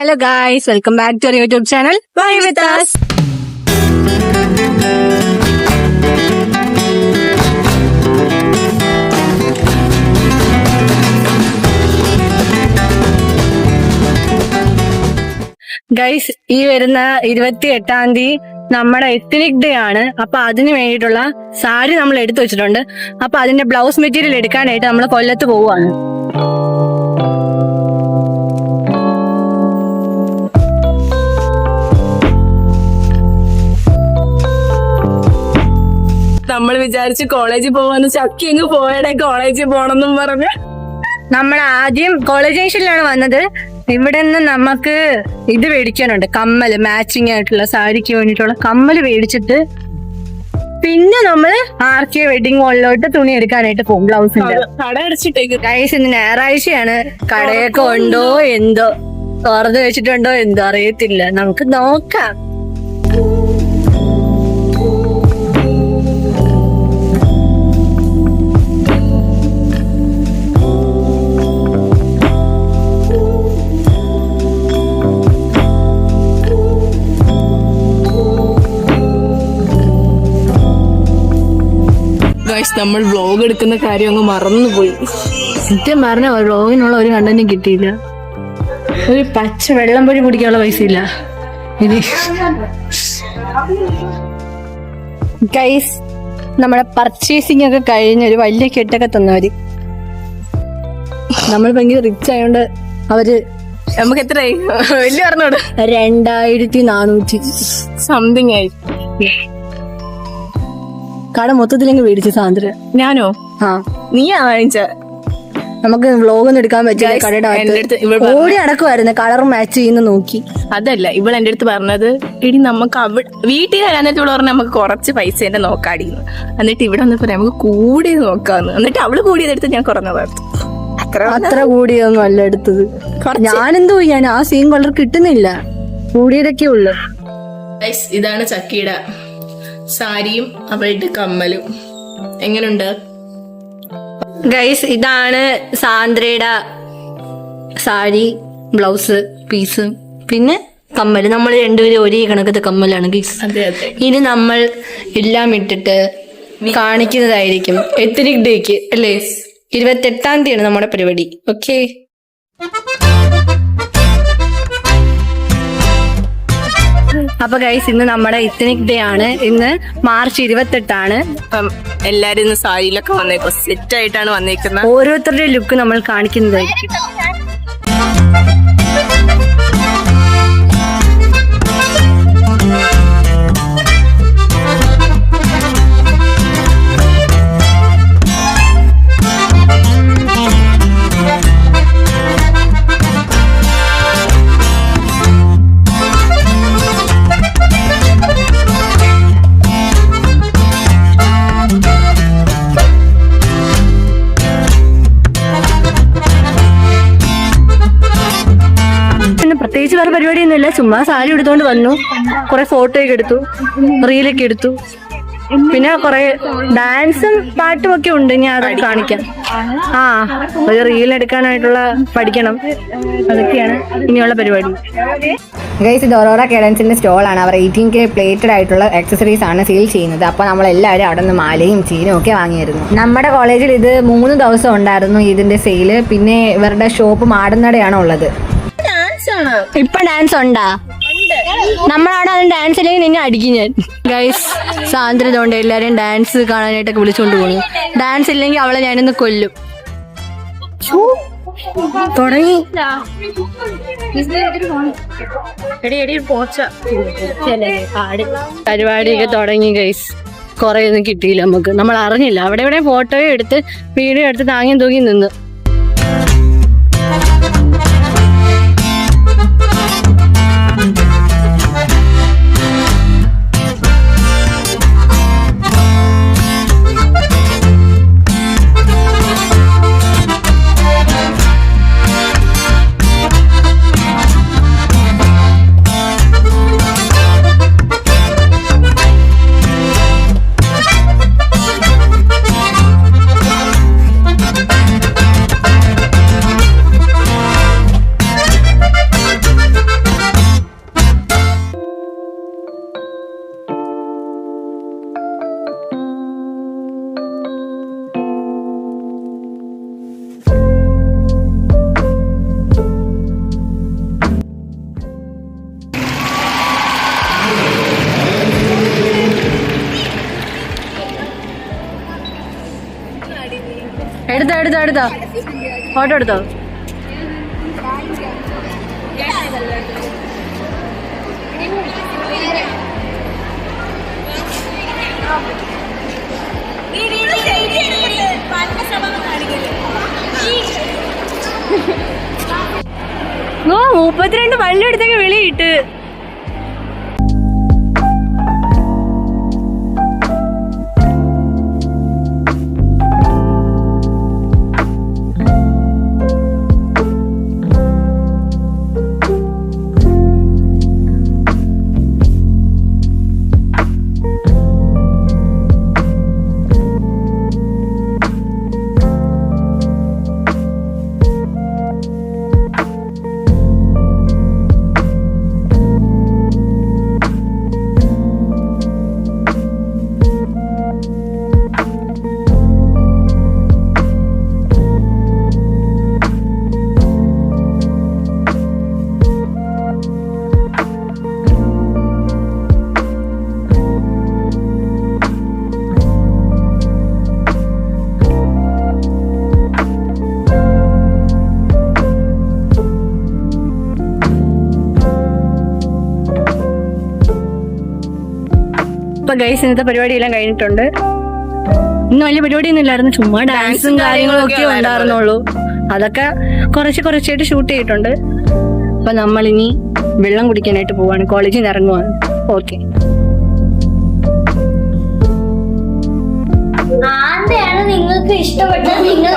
Hello guys, welcome back to our YouTube channel. Bye with us. Guys, ഈ വരുന്ന 28-ാം തീയതി നമ്മുടെ എത്നിക് ഡേ ആണ്. അപ്പൊ അതിന് വേണ്ടിയിട്ടുള്ള സാരി നമ്മൾ എടുത്തു വെച്ചിട്ടുണ്ട്. അപ്പൊ അതിന്റെ ബ്ലൗസ് മെറ്റീരിയൽ എടുക്കാനായിട്ട് നമ്മൾ കൊല്ലത്ത് പോവുകയാണ്. നമ്മൾ വിചാരിച്ച് കോളേജിൽ പോവാന്ന്, ചക്കി അങ്ങ് പോയടെ കോളേജിൽ പോണെന്നും പറഞ്ഞ് നമ്മൾ ആദ്യം കോളേജ് ജംഗ്ഷനിലാണ് വന്നത്. ഇവിടെ നിന്ന് നമുക്ക് ഇത് മേടിക്കാനുണ്ട്, കമ്മല്, മാച്ചിങ് ആയിട്ടുള്ള സാരിക്ക് വേണ്ടിയിട്ടുള്ള കമ്മല് മേടിച്ചിട്ട് പിന്നെ നമ്മള് RK വെഡിങ് മോളിലോട്ട് തുണി എടുക്കാനായിട്ട് പോകും. ബ്ലൗസിന്റെ കട അടച്ചിട്ടേക്ക് ഗൈസ്. ഇന്ന് ഞായറാഴ്ചയാണ്, കടയൊക്കെ ഉണ്ടോ എന്തോ, തുറന്നു വെച്ചിട്ടുണ്ടോ എന്തോ അറിയത്തില്ല, നമുക്ക് നോക്കാം. നമ്മൾ വ്ലോഗ് എടുക്കുന്ന കാര്യം അങ്ങ് മറന്നുപോയി. സത്യം പറഞ്ഞ വ്ലോഗിനുള്ള ഒരു കണ്ടന്റും കിട്ടിയില്ല. ഒരു പച്ച വെള്ളം പൊടി കുടിക്കാനുള്ള പൈസ ഇല്ല. ഇനി ഗൈസ്, നമ്മുടെ പർച്ചേസിംഗ് ഒക്കെ കഴിഞ്ഞ് ഒരു വലിയ കെട്ടൊക്കെ തന്നവര്. നമ്മൾ ഭയങ്കര റിച്ച് ആയോണ്ട് അവര് നമുക്ക് എത്രയായി വലിയ പറഞ്ഞോട് 2400 സംതിങ് ആയി. കട മൊത്തത്തിലെങ്കിൽ മേടിച്ചു സാന്ദ്ര. ഞാനോ? നീയാ വാങ്ങിച്ച? നമുക്ക് വ്ലോഗ് ഒന്നും എടുക്കാൻ പറ്റില്ല. കടയുടെ ഓടി അടക്കുമായിരുന്നു കളർ മാച്ച് ചെയ്യുന്ന നോക്കി. അതല്ല, ഇവൾ എന്റെ അടുത്ത് പറഞ്ഞത്, ഇടി നമുക്ക് വീട്ടിൽ വരാന്നിട്ട് ഇവള് പറഞ്ഞ നമുക്ക് കുറച്ച് പൈസ നോക്കാടിന്ന്. എന്നിട്ട് ഇവിടെ വന്നപ്പോ നമുക്ക് കൂടിയത് നോക്കാന്ന്. എന്നിട്ട് അവള് കൂടിയതെടുത്ത് ഞാൻ കുറഞ്ഞതായിരുന്നു. അത്ര കൂടിയൊന്നും അല്ല എടുത്തത്. ഞാനെന്തോ ചെയ്യാൻ, ആ സെയിം കളർ കിട്ടുന്നില്ല, കൂടിയതൊക്കെ ഉള്ളു. ഇതാണ് ചക്കിയുടെ സാരിയും അവളുടെ കമ്മലും. എങ്ങനുണ്ട് ഗൈസ്? ഇതാണ് സാന്ദ്രയുടെ സാരി, ബ്ലൗസ് പീസ്, പിന്നെ കമ്മല്. നമ്മൾ രണ്ടുപേരും ഒരേ കണക്കത്തെ കമ്മലാണ് ഗൈസ്. ഇനി നമ്മൾ എല്ലാം ഇട്ടിട്ട് കാണിക്കുന്നതായിരിക്കും എത്നിക് ഡേക്ക് അല്ലേ. 28-ാം തീയതിയാണ് നമ്മുടെ പരിപാടി. ഓക്കെ, അപ്പൊ ഗൈസ്, ഇന്ന് നമ്മുടെ എത്നിക് ഡേ ആണ്. ഇന്ന് മാർച്ച് 28 അപ്പം എല്ലാരും ഇന്ന് സാരിയിലൊക്കെ വന്നേക്കും, സെറ്റ് ആയിട്ടാണ് വന്നേക്കുന്നത്. ഓരോരുത്തരുടെ ലുക്ക് നമ്മൾ കാണിക്കുന്നതായിരിക്കും. പ്രത്യേകിച്ച് വേറെ പരിപാടിയൊന്നുമില്ല, ചുമ്മാ സാരി എടുത്തോണ്ട് വന്നു, കുറെ ഫോട്ടോയൊക്കെ എടുത്തു, റീലൊക്കെ എടുത്തു, പിന്നെ കുറെ ഡാൻസും പാട്ടും ഒക്കെ ഉണ്ട്. ഞാൻ അതൊക്കെ കാണിക്കാം. ഒരു റീൽ എടുക്കാനായിട്ടുള്ള പഠിക്കണം, അതൊക്കെയാണ് ഇനിയുള്ള പരിപാടി. ഗൈസ്, ഇത് ഒറോറ കേഡൻസിന്റെ സ്റ്റോളാണ്. അവർ 18K പ്ലേറ്റഡ് ആയിട്ടുള്ള ആക്സസറീസ് ആണ് സെയിൽ ചെയ്യുന്നത്. അപ്പോൾ നമ്മളെല്ലാവരും അവിടെ നിന്ന് മാലയും ചീനും ഒക്കെ വാങ്ങിയിരുന്നു. നമ്മുടെ കോളേജിൽ ഇത് 3 ദിവസം ഉണ്ടായിരുന്നു ഇതിന്റെ സെയില്. പിന്നെ ഇവരുടെ ഷോപ്പ് മാടന്നടയാണ് ഉള്ളത്. ഇപ്പൊ ഡാൻസ് ഉണ്ടാ? നമ്മളവിടെ അത് ഡാൻസ് ഇല്ലെങ്കിൽ നിന്നെ അടിക്കും ഞാൻ. ഗൈസ്, സാന്ദ്ര ഇതുകൊണ്ട് എല്ലാരും ഡാൻസ് കാണാനായിട്ടൊക്കെ വിളിച്ചോണ്ട് പോകുന്നു. ഡാൻസ് ഇല്ലെങ്കിൽ അവളെ ഞാനിന്ന് കൊല്ലും. തുടങ്ങി പരിപാടിയൊക്കെ തുടങ്ങി ഗൈസ്. കൊറേ ഒന്നും കിട്ടിയില്ല നമുക്ക്, നമ്മൾ അറിഞ്ഞില്ല. അവിടെ ഇവിടെ ഫോട്ടോയും എടുത്ത് വീഡിയോ എടുത്ത് താങ്ങിയും തൂങ്ങി നിന്ന്. എടുത്തോ ഫോട്ടോ എടുത്തോ. ഓ 32 വള്ളി എടുത്തേക്ക് വെളിയിട്ട്. ഇപ്പൊ ഗൈസ് ഇന്നത്തെ പരിപാടിയെല്ലാം കഴിഞ്ഞിട്ടുണ്ട്. ഇന്ന് വലിയ പരിപാടിയൊന്നും ഇല്ലായിരുന്നു, ചുമ്മാ ഡാൻസും കാര്യങ്ങളും ഒക്കെ ഉണ്ടായിരുന്നുള്ളൂ. അതൊക്കെ കുറച്ചായിട്ട് ഷൂട്ട് ചെയ്തിട്ടുണ്ട്. അപ്പൊ നമ്മളിനി വെള്ളം കുടിക്കാനായിട്ട് പോവാണ്, കോളേജിൽ നിന്ന് ഇറങ്ങുവാണ്. ഓക്കെ. ആന്റെയാണ് നിങ്ങൾക്ക് ഇഷ്ടപ്പെട്ടത്, നിങ്ങൾ